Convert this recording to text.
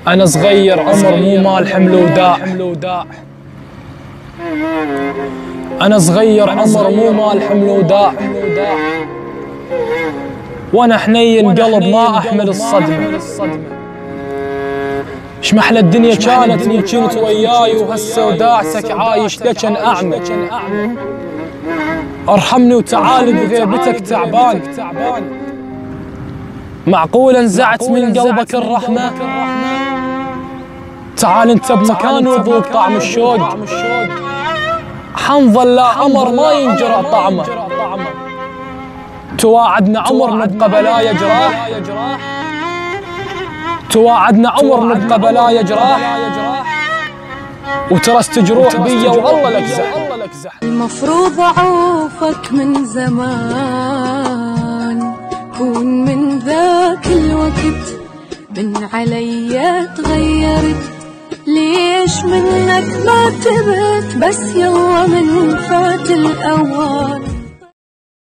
أنا صغير عمر مو مال حمل وداع. أنا صغير عمر مو مال حمل وداع، وأنا حنين قلب ما أحمل الصدمة. شمحلى الدنيا كانت من كنت وياي، وهسه وداعتك عايش لجن أعمى. ارحمني وتعال بغيبتك تعبان. معقول انزعت من قلبك الرحمة؟ تعال انت بمكان وذوق طعم الشوق. حنظل لا عمر ما ينجرى طعمه. تواعدنا عمر نبقى بلايا جراح، تواعدنا عمر نبقى بلايا جراح، وترى جروح بيا والله لك زح. المفروض اعوفك من زمان، كون من ذاك الوقت من علي تغيرت. ليش منك ما تبت بس يلا من فات الاوان.